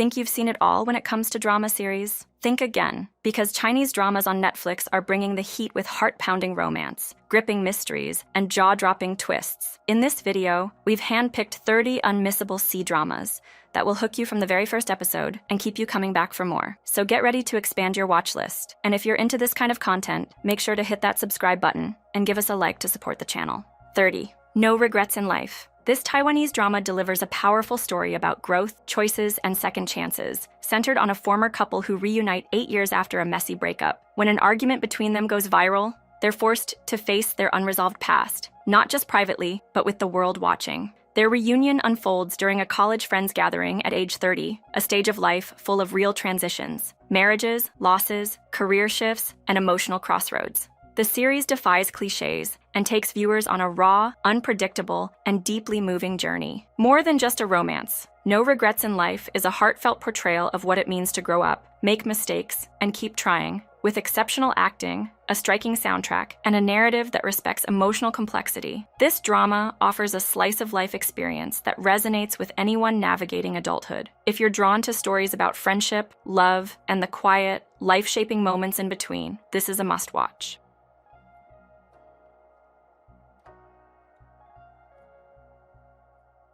Think you've seen it all when it comes to drama series? Think again, because Chinese dramas on Netflix are bringing the heat with heart-pounding romance, gripping mysteries, and jaw-dropping twists. In this video, we've handpicked 30 unmissable C-dramas that will hook you from the very first episode and keep you coming back for more. So get ready to expand your watch list. And if you're into this kind of content, make sure to hit that subscribe button and give us a like to support the channel. 30. No Regrets in Life. This Taiwanese drama delivers a powerful story about growth, choices, and second chances, centered on a former couple who reunite 8 years after a messy breakup. When an argument between them goes viral, they're forced to face their unresolved past, not just privately, but with the world watching. Their reunion unfolds during a college friends gathering at age 30, a stage of life full of real transitions, marriages, losses, career shifts, and emotional crossroads. The series defies cliches and takes viewers on a raw, unpredictable, and deeply moving journey. More than just a romance, No Regrets in Life is a heartfelt portrayal of what it means to grow up, make mistakes, and keep trying, with exceptional acting, a striking soundtrack, and a narrative that respects emotional complexity. This drama offers a slice-of-life experience that resonates with anyone navigating adulthood. If you're drawn to stories about friendship, love, and the quiet, life-shaping moments in between, this is a must-watch.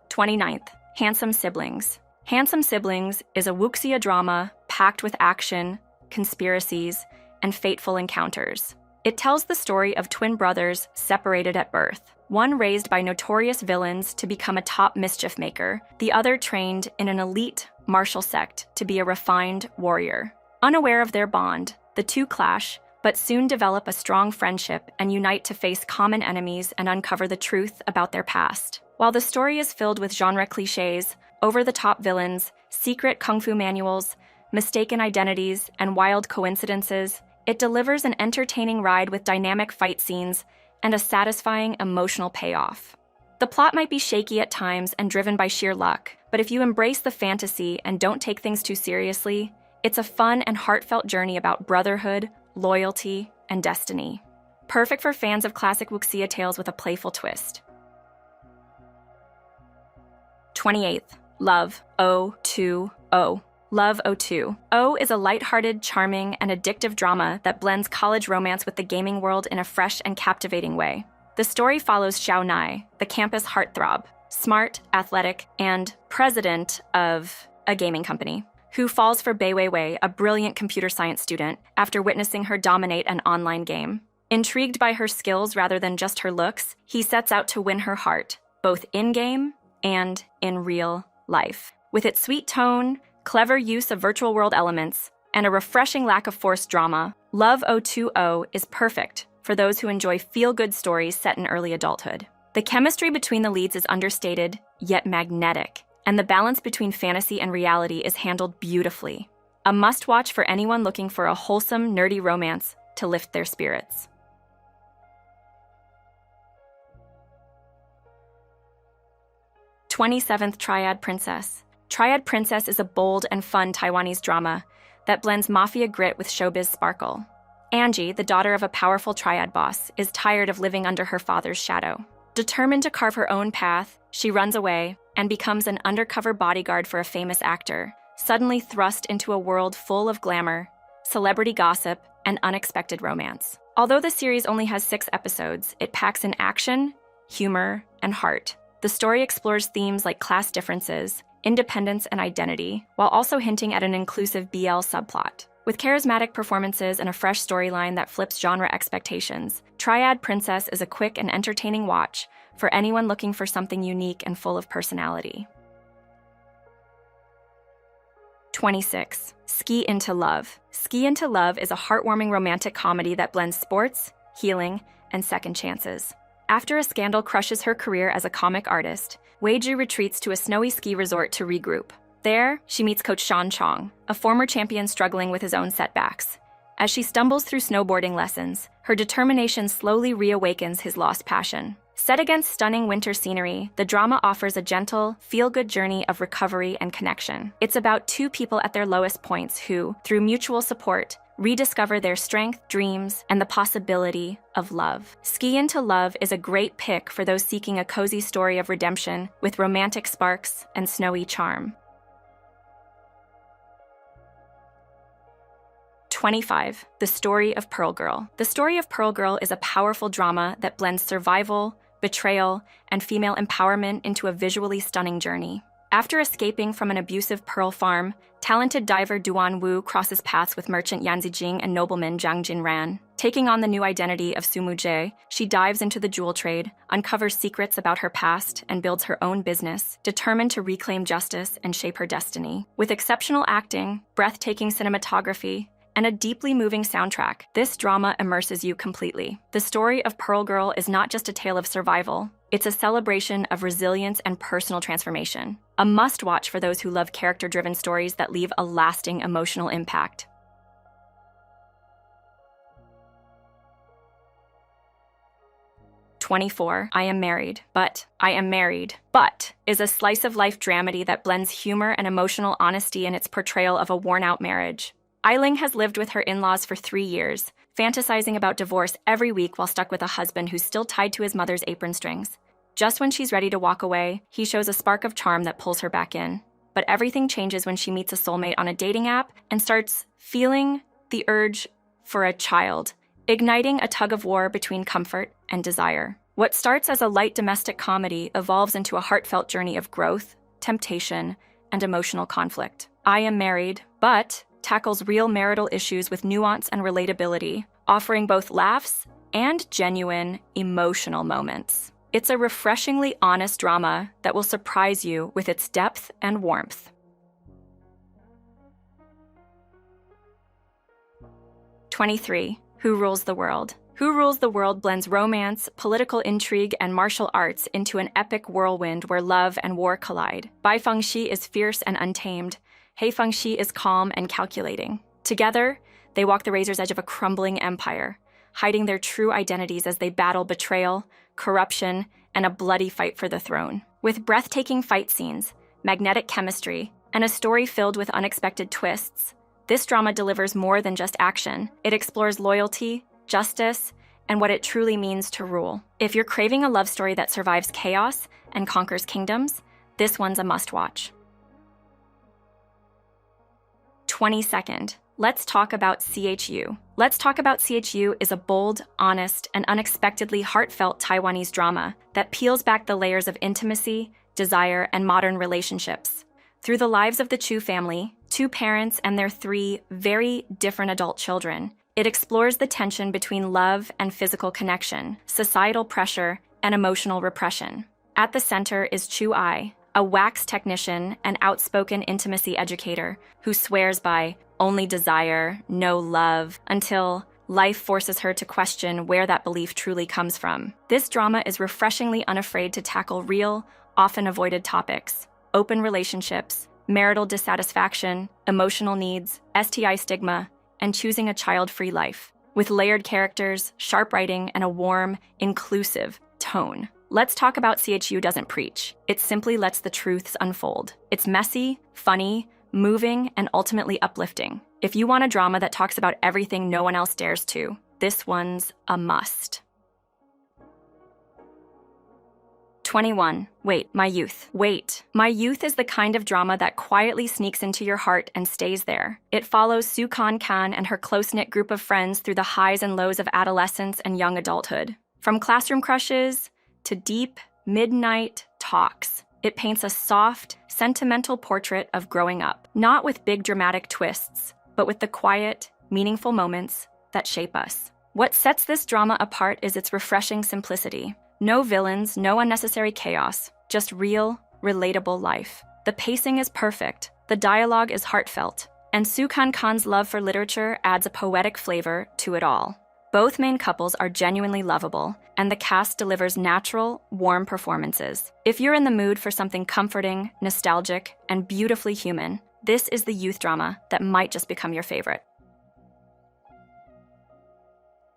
29th, Handsome Siblings. Handsome Siblings is a wuxia drama packed with action, conspiracies, and fateful encounters. It tells the story of twin brothers separated at birth, one raised by notorious villains to become a top mischief maker, the other trained in an elite martial sect to be a refined warrior. Unaware of their bond, the two clash, but soon develop a strong friendship and unite to face common enemies and uncover the truth about their past. While the story is filled with genre cliches, over-the-top villains, secret kung fu manuals, mistaken identities, and wild coincidences, it delivers an entertaining ride with dynamic fight scenes and a satisfying emotional payoff. The plot might be shaky at times and driven by sheer luck, but if you embrace the fantasy and don't take things too seriously, it's a fun and heartfelt journey about brotherhood, loyalty, and destiny. Perfect for fans of classic wuxia tales with a playful twist. 28th, Love O2O. Love O2. O is a lighthearted, charming, and addictive drama that blends college romance with the gaming world in a fresh and captivating way. The story follows Xiao Nai, the campus heartthrob, smart, athletic, and president of a gaming company, who falls for Bei Weiwei, a brilliant computer science student, after witnessing her dominate an online game. Intrigued by her skills rather than just her looks, he sets out to win her heart, both in-game and in real life. With its sweet tone, clever use of virtual world elements, and a refreshing lack of forced drama, Love O2O is perfect for those who enjoy feel-good stories set in early adulthood. The chemistry between the leads is understated, yet magnetic, and the balance between fantasy and reality is handled beautifully. A must-watch for anyone looking for a wholesome, nerdy romance to lift their spirits. 27th, Triad Princess. Triad Princess is a bold and fun Taiwanese drama that blends mafia grit with showbiz sparkle. Angie, the daughter of a powerful triad boss, is tired of living under her father's shadow. Determined to carve her own path, she runs away and becomes an undercover bodyguard for a famous actor, suddenly thrust into a world full of glamour, celebrity gossip, and unexpected romance. Although the series only has 6 episodes, it packs in action, humor, and heart. The story explores themes like class differences, independence, and identity, while also hinting at an inclusive BL subplot. With charismatic performances and a fresh storyline that flips genre expectations, Triad Princess is a quick and entertaining watch for anyone looking for something unique and full of personality. 26. Ski Into Love. Ski Into Love is a heartwarming romantic comedy that blends sports, healing, and second chances. After a scandal crushes her career as a comic artist, Weiju retreats to a snowy ski resort to regroup. There, she meets Coach Sean Chong, a former champion struggling with his own setbacks. As she stumbles through snowboarding lessons, her determination slowly reawakens his lost passion. Set against stunning winter scenery, the drama offers a gentle, feel-good journey of recovery and connection. It's about 2 people at their lowest points who, through mutual support, rediscover their strength, dreams, and the possibility of love. Ski Into Love is a great pick for those seeking a cozy story of redemption with romantic sparks and snowy charm. 25. The Story of Pearl Girl. The Story of Pearl Girl is a powerful drama that blends survival, betrayal, and female empowerment into a visually stunning journey. After escaping from an abusive pearl farm, talented diver Duan Wu crosses paths with merchant Yan Zijing and nobleman Zhang Jinran. Taking on the new identity of Su Mujie, she dives into the jewel trade, uncovers secrets about her past, and builds her own business, determined to reclaim justice and shape her destiny. With exceptional acting, breathtaking cinematography, and a deeply moving soundtrack, this drama immerses you completely. The Story of Pearl Girl is not just a tale of survival, it's a celebration of resilience and personal transformation. A must-watch for those who love character-driven stories that leave a lasting emotional impact. I Am Married, But is a slice-of-life dramedy that blends humor and emotional honesty in its portrayal of a worn-out marriage. Eiling has lived with her in-laws for 3 years, fantasizing about divorce every week while stuck with a husband who's still tied to his mother's apron strings. Just when she's ready to walk away, he shows a spark of charm that pulls her back in. But everything changes when she meets a soulmate on a dating app and starts feeling the urge for a child, igniting a tug-of-war between comfort and desire. What starts as a light domestic comedy evolves into a heartfelt journey of growth, temptation, and emotional conflict. I Am Married, But tackles real marital issues with nuance and relatability, offering both laughs and genuine emotional moments. It's a refreshingly honest drama that will surprise you with its depth and warmth. 23. Who Rules the World? Who Rules the World blends romance, political intrigue, and martial arts into an epic whirlwind where love and war collide. Bai Fengxi is fierce and untamed. He Fengxi is calm and calculating. Together, they walk the razor's edge of a crumbling empire, hiding their true identities as they battle betrayal, corruption, and a bloody fight for the throne. With breathtaking fight scenes, magnetic chemistry, and a story filled with unexpected twists, this drama delivers more than just action. It explores loyalty, justice, and what it truly means to rule. If you're craving a love story that survives chaos and conquers kingdoms, this one's a must-watch. 22nd. Let's Talk About CHU. Let's Talk About CHU is a bold, honest, and unexpectedly heartfelt Taiwanese drama that peels back the layers of intimacy, desire, and modern relationships. Through the lives of the Chu family, 2 parents and their 3 very different adult children, it explores the tension between love and physical connection, societal pressure, and emotional repression. At the center is Chu Ai, a wax technician and outspoken intimacy educator who swears by only desire, no love, until life forces her to question where that belief truly comes from. This drama is refreshingly unafraid to tackle real, often avoided topics: open relationships, marital dissatisfaction, emotional needs, STI stigma, and choosing a child-free life. With layered characters, sharp writing, and a warm, inclusive tone. Let's Talk About CHU doesn't preach. It simply lets the truths unfold. It's messy, funny, moving, and ultimately uplifting. If you want a drama that talks about everything no one else dares to, this one's a must. 21. Wait, My Youth. Wait, My Youth is the kind of drama that quietly sneaks into your heart and stays there. It follows Su Kan and her close-knit group of friends through the highs and lows of adolescence and young adulthood. From classroom crushes to deep, midnight talks, it paints a soft, sentimental portrait of growing up, not with big dramatic twists, but with the quiet, meaningful moments that shape us. What sets this drama apart is its refreshing simplicity. No villains, no unnecessary chaos, just real, relatable life. The pacing is perfect, the dialogue is heartfelt, and Su Kan's love for literature adds a poetic flavor to it all. Both main couples are genuinely lovable, and the cast delivers natural, warm performances. If you're in the mood for something comforting, nostalgic, and beautifully human, this is the youth drama that might just become your favorite.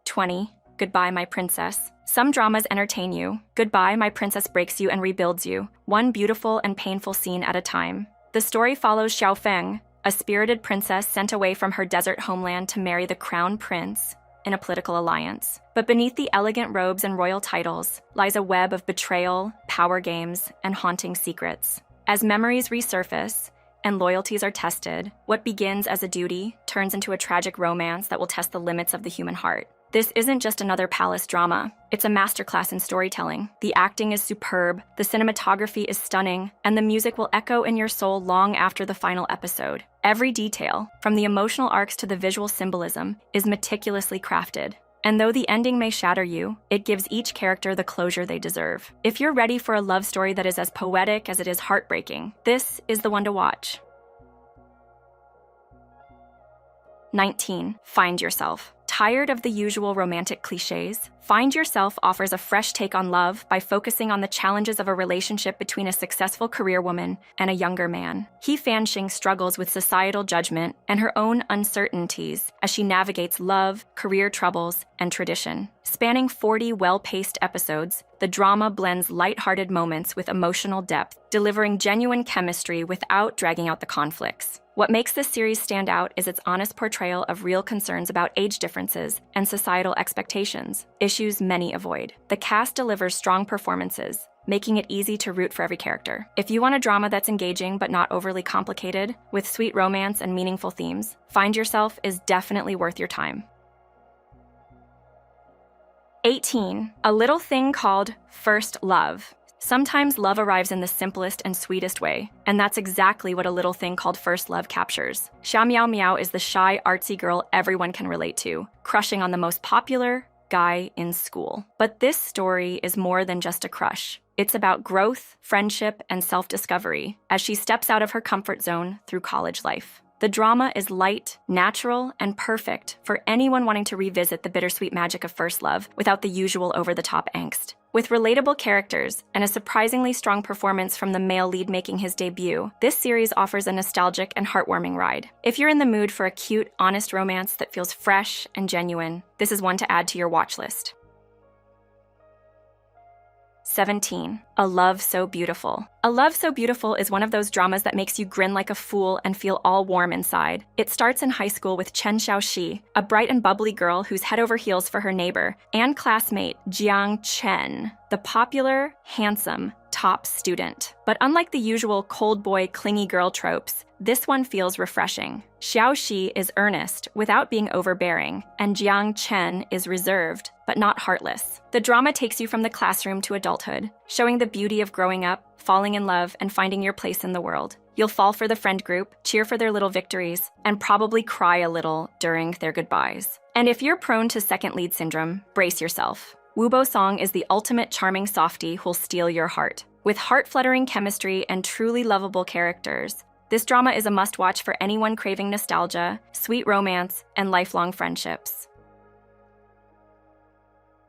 20. Goodbye, My Princess. Some dramas entertain you. Goodbye, My Princess breaks you and rebuilds you, one beautiful and painful scene at a time. The story follows Xiao Feng, a spirited princess sent away from her desert homeland to marry the crown prince in a political alliance. But beneath the elegant robes and royal titles lies a web of betrayal, power games, and haunting secrets. As memories resurface, and loyalties are tested, what begins as a duty turns into a tragic romance that will test the limits of the human heart. This isn't just another palace drama. It's a masterclass in storytelling. The acting is superb, the cinematography is stunning, and the music will echo in your soul long after the final episode. Every detail, from the emotional arcs to the visual symbolism, is meticulously crafted. And though the ending may shatter you, it gives each character the closure they deserve. If you're ready for a love story that is as poetic as it is heartbreaking, this is the one to watch. 19. Find Yourself. Tired of the usual romantic cliches? Find Yourself offers a fresh take on love by focusing on the challenges of a relationship between a successful career woman and a younger man. He Fanxing struggles with societal judgment and her own uncertainties as she navigates love, career troubles, and tradition. Spanning 40 well-paced episodes, the drama blends lighthearted moments with emotional depth, delivering genuine chemistry without dragging out the conflicts. What makes this series stand out is its honest portrayal of real concerns about age differences and societal expectations, issues many avoid. The cast delivers strong performances, making it easy to root for every character. If you want a drama that's engaging but not overly complicated, with sweet romance and meaningful themes, Find Yourself is definitely worth your time. 18. A little thing called First Love. Sometimes love arrives in the simplest and sweetest way, and that's exactly what A Little Thing Called First Love captures. Xia Miao Miao is the shy, artsy girl everyone can relate to, crushing on the most popular guy in school. But this story is more than just a crush. It's about growth, friendship, and self-discovery as she steps out of her comfort zone through college life. The drama is light, natural, and perfect for anyone wanting to revisit the bittersweet magic of first love without the usual over-the-top angst. With relatable characters and a surprisingly strong performance from the male lead making his debut, this series offers a nostalgic and heartwarming ride. If you're in the mood for a cute, honest romance that feels fresh and genuine, this is one to add to your watch list. 17. A Love So Beautiful. A Love So Beautiful is one of those dramas that makes you grin like a fool and feel all warm inside. It starts in high school with Chen Xiaoxi, a bright and bubbly girl who's head over heels for her neighbor and classmate Jiang Chen, the popular, handsome, top student. But unlike the usual cold boy, clingy girl tropes, this one feels refreshing. Xiaoxi is earnest without being overbearing, and Jiang Chen is reserved, but not heartless. The drama takes you from the classroom to adulthood, showing the beauty of growing up, falling in love, and finding your place in the world. You'll fall for the friend group, cheer for their little victories, and probably cry a little during their goodbyes. And if you're prone to second lead syndrome, brace yourself. Wu Bo Song is the ultimate charming softie who'll steal your heart. With heart-fluttering chemistry and truly lovable characters, this drama is a must-watch for anyone craving nostalgia, sweet romance, and lifelong friendships.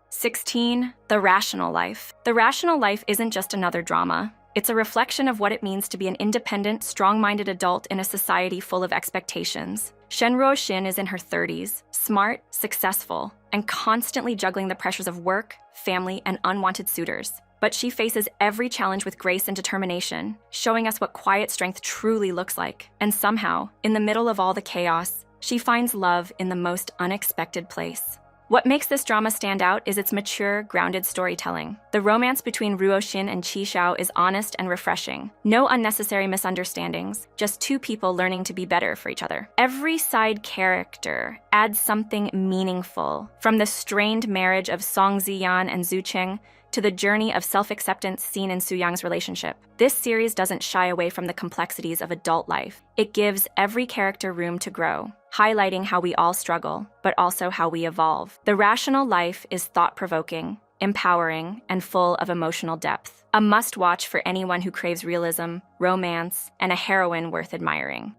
16. The Rational Life. The Rational Life isn't just another drama. It's a reflection of what it means to be an independent, strong-minded adult in a society full of expectations. Shen Ruoxin is in her 30s, smart, successful, and constantly juggling the pressures of work, family, and unwanted suitors. But she faces every challenge with grace and determination, showing us what quiet strength truly looks like. And somehow, in the middle of all the chaos, she finds love in the most unexpected place. What makes this drama stand out is its mature, grounded storytelling. The romance between Ruoxin and Qi Xiao is honest and refreshing. No unnecessary misunderstandings, just two people learning to be better for each other. Every side character adds something meaningful, from the strained marriage of Song Ziyan and Zhu Qing to the journey of self-acceptance seen in Su Yang's relationship. This series doesn't shy away from the complexities of adult life. It gives every character room to grow, highlighting how we all struggle, but also how we evolve. The Rational Life is thought-provoking, empowering, and full of emotional depth. A must-watch for anyone who craves realism, romance, and a heroine worth admiring.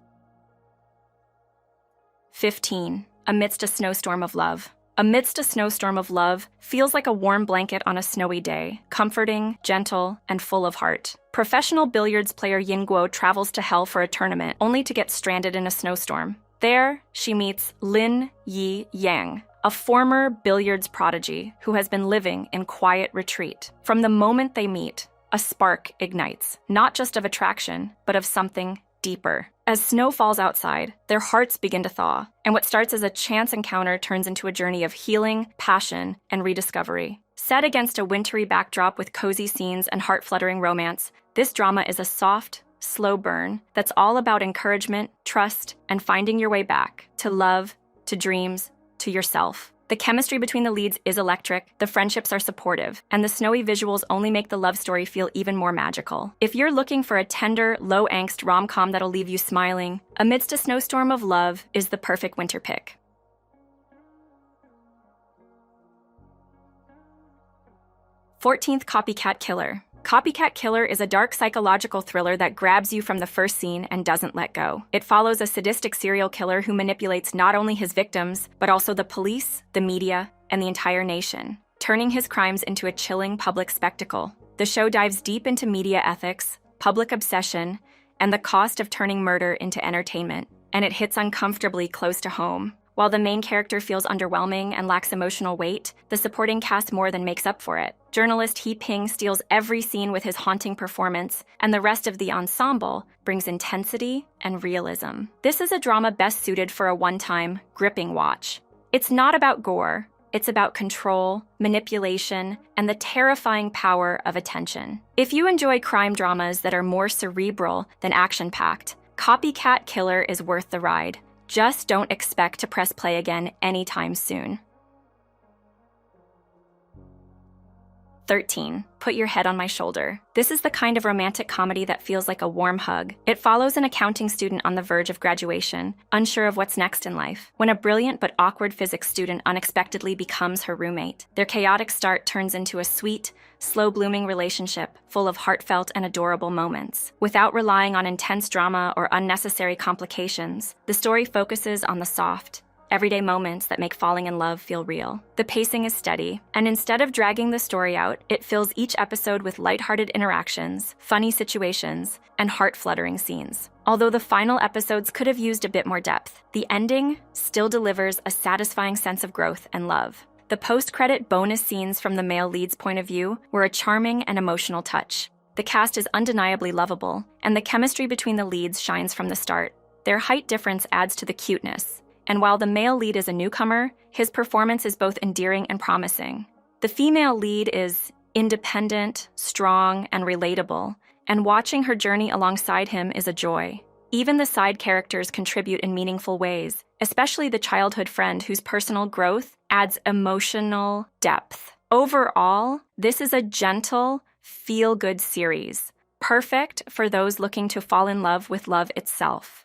15. Amidst a Snowstorm of Love. Amidst a Snowstorm of Love feels like a warm blanket on a snowy day, comforting, gentle, and full of heart. Professional billiards player Yin Guo travels to hell for a tournament, only to get stranded in a snowstorm. There, she meets Lin Yi Yang, a former billiards prodigy who has been living in quiet retreat. From the moment they meet, a spark ignites, not just of attraction, but of something deeper. As snow falls outside, their hearts begin to thaw, and what starts as a chance encounter turns into a journey of healing, passion, and rediscovery. Set against a wintry backdrop with cozy scenes and heart-fluttering romance, this drama is a soft, slow burn that's all about encouragement, trust, and finding your way back to love, to dreams, to yourself. The chemistry between the leads is electric, the friendships are supportive, and the snowy visuals only make the love story feel even more magical. If you're looking for a tender, low-angst rom-com that'll leave you smiling, Amidst a Snowstorm of Love is the perfect winter pick. 14th, Copycat Killer. Copycat Killer is a dark psychological thriller that grabs you from the first scene and doesn't let go. It follows a sadistic serial killer who manipulates not only his victims, but also the police, the media, and the entire nation, turning his crimes into a chilling public spectacle. The show dives deep into media ethics, public obsession, and the cost of turning murder into entertainment, and it hits uncomfortably close to home. While the main character feels underwhelming and lacks emotional weight, the supporting cast more than makes up for it. Journalist He Ping steals every scene with his haunting performance, and the rest of the ensemble brings intensity and realism. This is a drama best suited for a one-time, gripping watch. It's not about gore, it's about control, manipulation, and the terrifying power of attention. If you enjoy crime dramas that are more cerebral than action-packed, Copycat Killer is worth the ride. Just don't expect to press play again anytime soon. 13. Put Your Head on My Shoulder. This is the kind of romantic comedy that feels like a warm hug. It follows an accounting student on the verge of graduation, unsure of what's next in life, when a brilliant but awkward physics student unexpectedly becomes her roommate. Their chaotic start turns into a sweet, slow-blooming relationship full of heartfelt and adorable moments. Without relying on intense drama or unnecessary complications, the story focuses on the soft, everyday moments that make falling in love feel real. The pacing is steady, and instead of dragging the story out, it fills each episode with lighthearted interactions, funny situations, and heart-fluttering scenes. Although the final episodes could have used a bit more depth, the ending still delivers a satisfying sense of growth and love. The post-credit bonus scenes from the male lead's point of view were a charming and emotional touch. The cast is undeniably lovable, and the chemistry between the leads shines from the start. Their height difference adds to the cuteness, and while the male lead is a newcomer, his performance is both endearing and promising. The female lead is independent, strong, and relatable, and watching her journey alongside him is a joy. Even the side characters contribute in meaningful ways, especially the childhood friend whose personal growth adds emotional depth. Overall, this is a gentle, feel-good series, perfect for those looking to fall in love with love itself.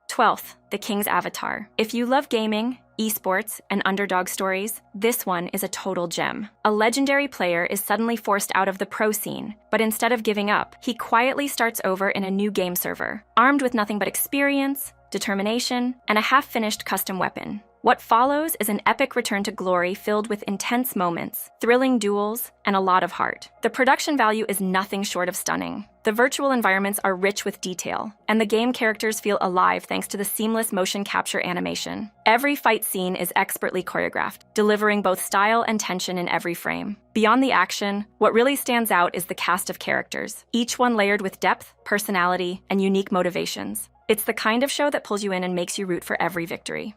12th, The King's Avatar. If you love gaming, esports, and underdog stories, this one is a total gem. A legendary player is suddenly forced out of the pro scene, but instead of giving up, he quietly starts over in a new game server, armed with nothing but experience, determination, and a half-finished custom weapon. What follows is an epic return to glory filled with intense moments, thrilling duels, and a lot of heart. The production value is nothing short of stunning. The virtual environments are rich with detail, and the game characters feel alive thanks to the seamless motion capture animation. Every fight scene is expertly choreographed, delivering both style and tension in every frame. Beyond the action, what really stands out is the cast of characters, each one layered with depth, personality, and unique motivations. It's the kind of show that pulls you in and makes you root for every victory.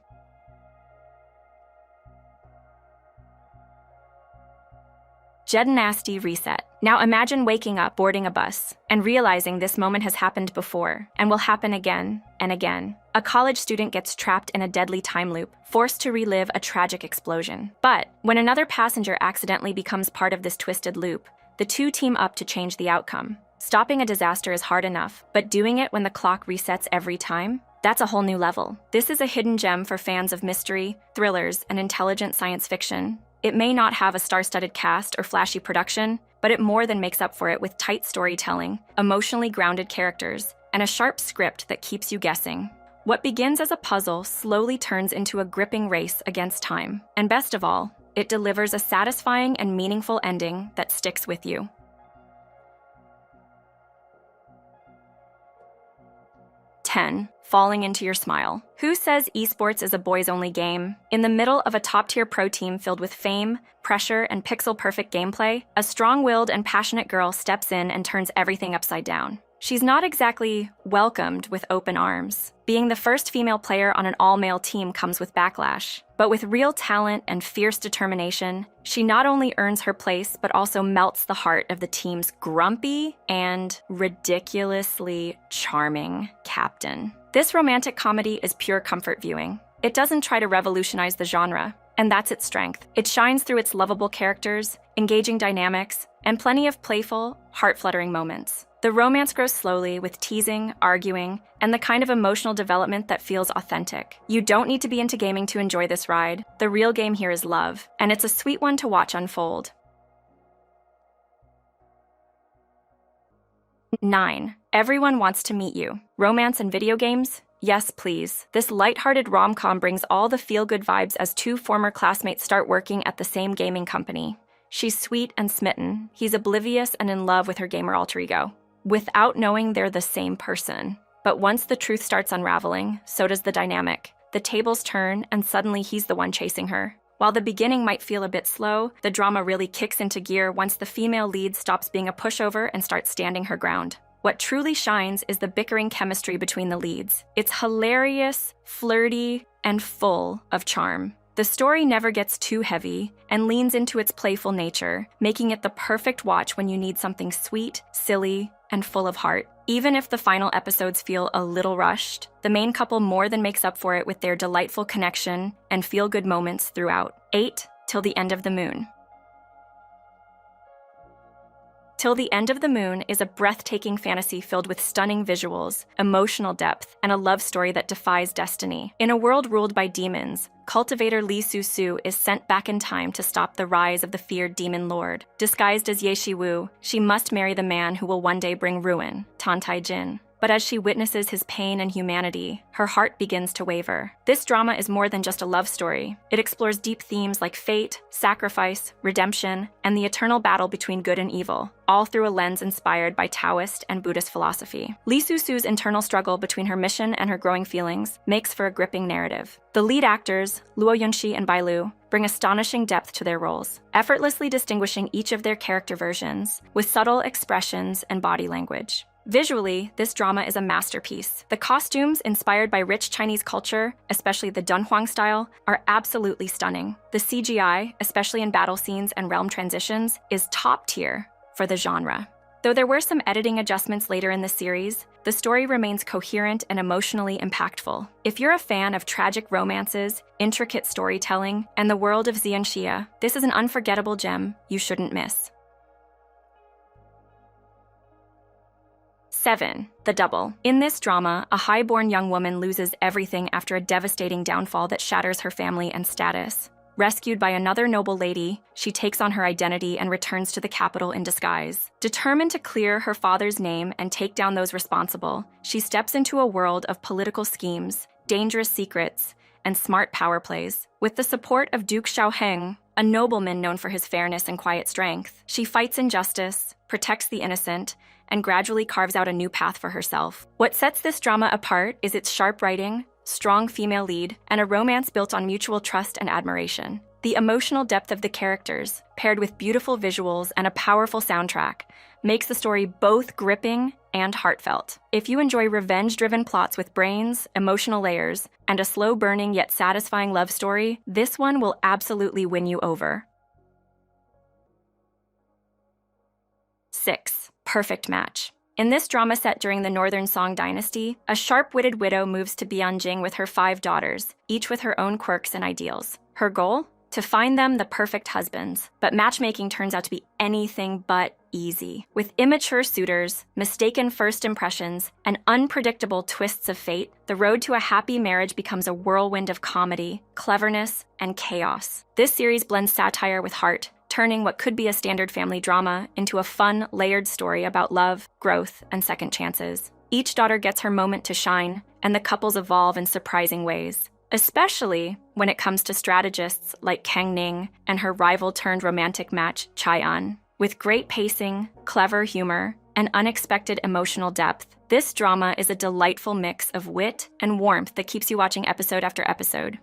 Jed Nasty Reset. Now imagine waking up, boarding a bus, and realizing this moment has happened before, and will happen again and again. A college student gets trapped in a deadly time loop, forced to relive a tragic explosion. But when another passenger accidentally becomes part of this twisted loop, the two team up to change the outcome. Stopping a disaster is hard enough, but doing it when the clock resets every time? That's a whole new level. This is a hidden gem for fans of mystery, thrillers, and intelligent science fiction. It may not have a star-studded cast or flashy production, but it more than makes up for it with tight storytelling, emotionally grounded characters, and a sharp script that keeps you guessing. What begins as a puzzle slowly turns into a gripping race against time. And best of all, it delivers a satisfying and meaningful ending that sticks with you. 10. Falling into your smile. Who says esports is a boys-only game? In the middle of a top-tier pro team filled with fame, pressure, and pixel-perfect gameplay, a strong-willed and passionate girl steps in and turns everything upside down. She's not exactly welcomed with open arms. Being the first female player on an all-male team comes with backlash. But with real talent and fierce determination, she not only earns her place, but also melts the heart of the team's grumpy and ridiculously charming captain. This romantic comedy is pure comfort viewing. It doesn't try to revolutionize the genre, and that's its strength. It shines through its lovable characters, engaging dynamics, and plenty of playful, heart-fluttering moments. The romance grows slowly with teasing, arguing, and the kind of emotional development that feels authentic. You don't need to be into gaming to enjoy this ride. The real game here is love, and it's a sweet one to watch unfold. 9. Everyone Wants to Meet You. Romance and video games? Yes, please. This lighthearted rom-com brings all the feel-good vibes as two former classmates start working at the same gaming company. She's sweet and smitten. He's oblivious and in love with her gamer alter ego, without knowing they're the same person. But once the truth starts unraveling, so does the dynamic. The tables turn, and suddenly he's the one chasing her. While the beginning might feel a bit slow, the drama really kicks into gear once the female lead stops being a pushover and starts standing her ground. What truly shines is the bickering chemistry between the leads. It's hilarious, flirty, and full of charm. The story never gets too heavy and leans into its playful nature, making it the perfect watch when you need something sweet, silly, and full of heart. Even if the final episodes feel a little rushed, the main couple more than makes up for it with their delightful connection and feel-good moments throughout. 8. Till the End of the Moon. Till the End of the Moon is a breathtaking fantasy filled with stunning visuals, emotional depth, and a love story that defies destiny. In a world ruled by demons, cultivator Lee Su-su is sent back in time to stop the rise of the feared demon lord. Disguised as Ye Shi-woo, she must marry the man who will one day bring ruin, Tan Tai-jin. But as she witnesses his pain and humanity, her heart begins to waver. This drama is more than just a love story. It explores deep themes like fate, sacrifice, redemption, and the eternal battle between good and evil, all through a lens inspired by Taoist and Buddhist philosophy. Lee Su-su's internal struggle between her mission and her growing feelings makes for a gripping narrative. The lead actors, Luo Yunxi and Bai Lu, bring astonishing depth to their roles, effortlessly distinguishing each of their character versions with subtle expressions and body language. Visually, this drama is a masterpiece. The costumes, inspired by rich Chinese culture, especially the Dunhuang style, are absolutely stunning. The CGI, especially in battle scenes and realm transitions, is top tier for the genre. Though there were some editing adjustments later in the series, the story remains coherent and emotionally impactful. If you're a fan of tragic romances, intricate storytelling, and the world of Xianxia, this is an unforgettable gem you shouldn't miss. 7. The Double. In this drama, a high-born young woman loses everything after a devastating downfall that shatters her family and status. Rescued by another noble lady, she takes on her identity and returns to the capital in disguise. Determined to clear her father's name and take down those responsible, she steps into a world of political schemes, dangerous secrets, and smart power plays. With the support of Duke Xiaoheng, a nobleman known for his fairness and quiet strength, she fights injustice, protects the innocent, and gradually carves out a new path for herself. What sets this drama apart is its sharp writing, strong female lead, and a romance built on mutual trust and admiration. The emotional depth of the characters, paired with beautiful visuals and a powerful soundtrack, makes the story both gripping and heartfelt. If you enjoy revenge-driven plots with brains, emotional layers, and a slow-burning yet satisfying love story, this one will absolutely win you over. 6. Perfect Match. In this drama set during the Northern Song Dynasty, a sharp-witted widow moves to Bianjing with her 5 daughters, each with her own quirks and ideals. Her goal? To find them the perfect husbands. But matchmaking turns out to be anything but easy. With immature suitors, mistaken first impressions, and unpredictable twists of fate, the road to a happy marriage becomes a whirlwind of comedy, cleverness, and chaos. This series blends satire with heart, turning what could be a standard family drama into a fun, layered story about love, growth, and second chances. Each daughter gets her moment to shine, and the couples evolve in surprising ways, especially when it comes to strategists like Kang Ning and her rival-turned-romantic match, Chai-an. With great pacing, clever humor, and unexpected emotional depth, this drama is a delightful mix of wit and warmth that keeps you watching episode after episode.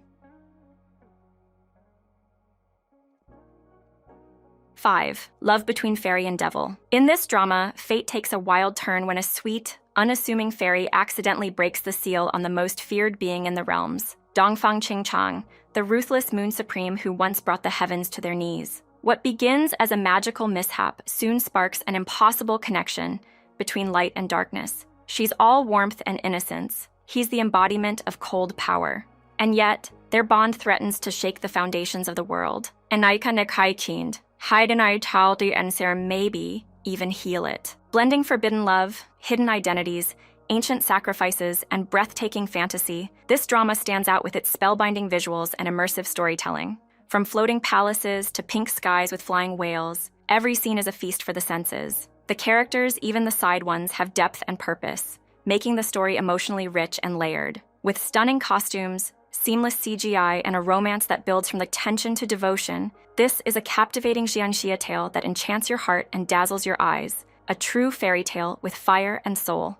5. Love between fairy and devil. In this drama, fate takes a wild turn when a sweet, unassuming fairy accidentally breaks the seal on the most feared being in the realms, Dongfang Qingchang, the ruthless moon supreme who once brought the heavens to their knees. What begins as a magical mishap soon sparks an impossible connection between light and darkness. She's all warmth and innocence. He's the embodiment of cold power. And yet, their bond threatens to shake the foundations of the world. And I can hide and I child and maybe even heal it. Blending forbidden love, hidden identities, ancient sacrifices, and breathtaking fantasy, this drama stands out with its spellbinding visuals and immersive storytelling. From floating palaces to pink skies with flying whales, every scene is a feast for the senses. The characters, even the side ones, have depth and purpose, making the story emotionally rich and layered. With stunning costumes, seamless CGI, and a romance that builds from the tension to devotion, this is a captivating Xianxia tale that enchants your heart and dazzles your eyes, a true fairy tale with fire and soul.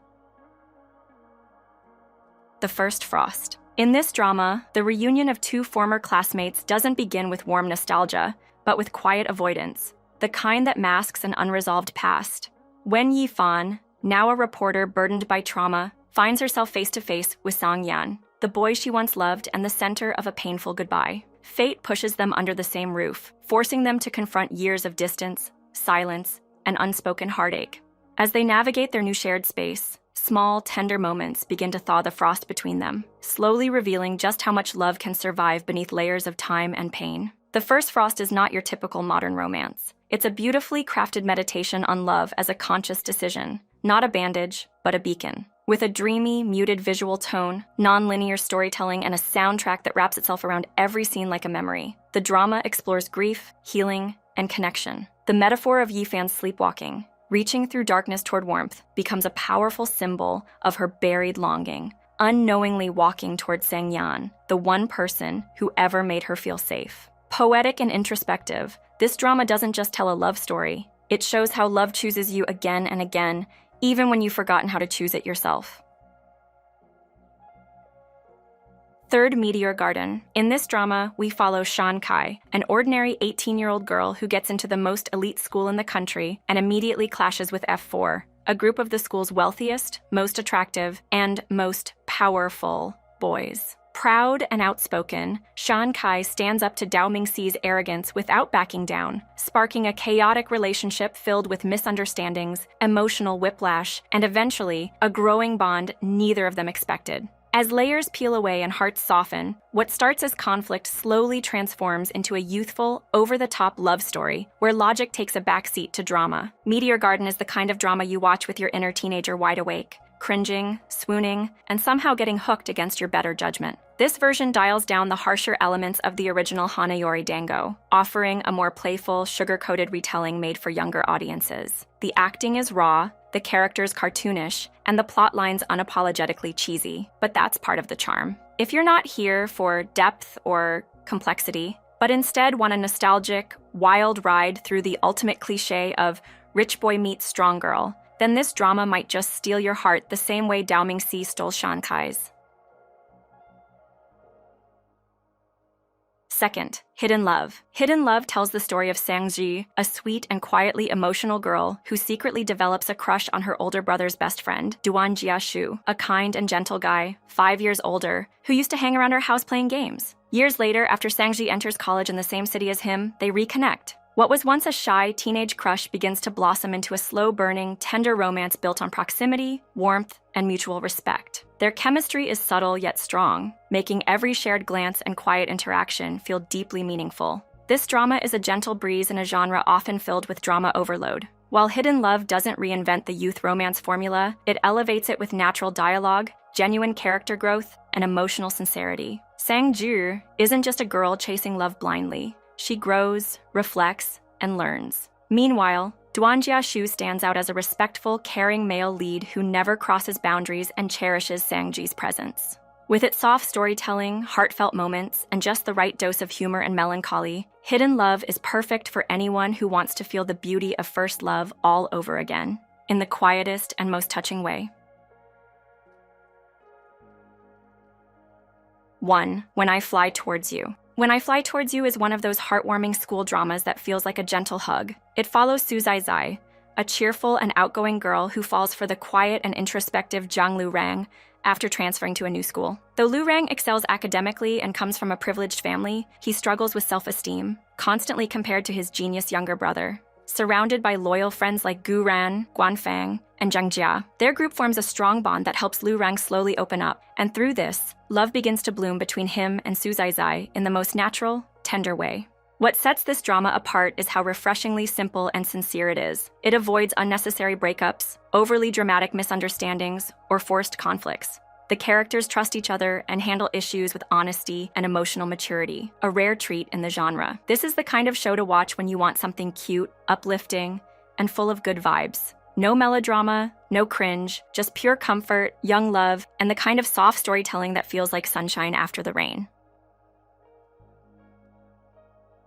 The First Frost. In this drama, the reunion of two former classmates doesn't begin with warm nostalgia, but with quiet avoidance, the kind that masks an unresolved past. Wen Yifan, now a reporter burdened by trauma, finds herself face-to-face with Sang Yan, the boy she once loved and the center of a painful goodbye. Fate pushes them under the same roof, forcing them to confront years of distance, silence, and unspoken heartache. As they navigate their new shared space, small, tender moments begin to thaw the frost between them, slowly revealing just how much love can survive beneath layers of time and pain. The First Frost is not your typical modern romance. It's a beautifully crafted meditation on love as a conscious decision, not a bandage, but a beacon. With a dreamy, muted visual tone, non-linear storytelling, and a soundtrack that wraps itself around every scene like a memory, the drama explores grief, healing, and connection. The metaphor of Yifan's sleepwalking, reaching through darkness toward warmth, becomes a powerful symbol of her buried longing, unknowingly walking toward Sang Yan, the one person who ever made her feel safe. Poetic and introspective, this drama doesn't just tell a love story. It shows how love chooses you again and again, even when you've forgotten how to choose it yourself. Third, Meteor Garden. In this drama, we follow Shan Kai, an ordinary 18-year-old girl who gets into the most elite school in the country and immediately clashes with F4, a group of the school's wealthiest, most attractive, and most powerful boys. Proud and outspoken, Shan Kai stands up to Dao Mingxi's arrogance without backing down, sparking a chaotic relationship filled with misunderstandings, emotional whiplash, and eventually, a growing bond neither of them expected. As layers peel away and hearts soften, what starts as conflict slowly transforms into a youthful, over-the-top love story where logic takes a backseat to drama. Meteor Garden is the kind of drama you watch with your inner teenager wide awake, cringing, swooning, and somehow getting hooked against your better judgment. This version dials down the harsher elements of the original Hanayori Dango, offering a more playful, sugar-coated retelling made for younger audiences. The acting is raw, the characters cartoonish, and the plot lines unapologetically cheesy, but that's part of the charm. If you're not here for depth or complexity, but instead want a nostalgic, wild ride through the ultimate cliché of rich boy meets strong girl, then this drama might just steal your heart the same way Dao Mingxi stole Shan Kai's. Second, Hidden Love. Hidden Love tells the story of Sangji, a sweet and quietly emotional girl who secretly develops a crush on her older brother's best friend, Duan Jiashu, a kind and gentle guy, 5 years older, who used to hang around her house playing games. Years later, after Sangji enters college in the same city as him, they reconnect. What was once a shy teenage crush begins to blossom into a slow-burning, tender romance built on proximity, warmth, and mutual respect. Their chemistry is subtle yet strong, making every shared glance and quiet interaction feel deeply meaningful. This drama is a gentle breeze in a genre often filled with drama overload. While Hidden Love doesn't reinvent the youth romance formula, it elevates it with natural dialogue, genuine character growth, and emotional sincerity. Sang Ju isn't just a girl chasing love blindly. She grows, reflects, and learns. Meanwhile, Duan Jiashu stands out as a respectful, caring male lead who never crosses boundaries and cherishes Sangji's presence. With its soft storytelling, heartfelt moments, and just the right dose of humor and melancholy, Hidden Love is perfect for anyone who wants to feel the beauty of first love all over again, in the quietest and most touching way. 1. When I Fly Towards You. When I Fly Towards You is one of those heartwarming school dramas that feels like a gentle hug. It follows Su Zai Zai, a cheerful and outgoing girl who falls for the quiet and introspective Zhang Lu Rang after transferring to a new school. Though Lu Rang excels academically and comes from a privileged family, he struggles with self-esteem, constantly compared to his genius younger brother. Surrounded by loyal friends like Gu Ran, Guan Fang, and Zhang Jia, their group forms a strong bond that helps Lu Rang slowly open up, and through this, love begins to bloom between him and Su Zai Zai in the most natural, tender way. What sets this drama apart is how refreshingly simple and sincere it is. It avoids unnecessary breakups, overly dramatic misunderstandings, or forced conflicts. The characters trust each other and handle issues with honesty and emotional maturity, a rare treat in the genre. This is the kind of show to watch when you want something cute, uplifting, and full of good vibes. No melodrama, no cringe, just pure comfort, young love, and the kind of soft storytelling that feels like sunshine after the rain.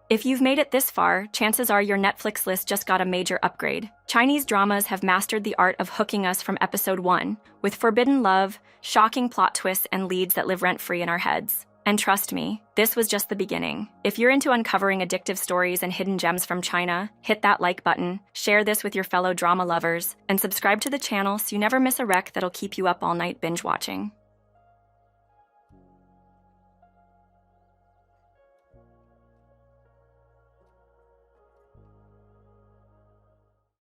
If you've made it this far, chances are your Netflix list just got a major upgrade. Chinese dramas have mastered the art of hooking us from episode 1, with forbidden love, shocking plot twists, and leads that live rent-free in our heads. And trust me, this was just the beginning. If you're into uncovering addictive stories and hidden gems from China, hit that like button, share this with your fellow drama lovers, and subscribe to the channel so you never miss a rec that'll keep you up all night binge watching.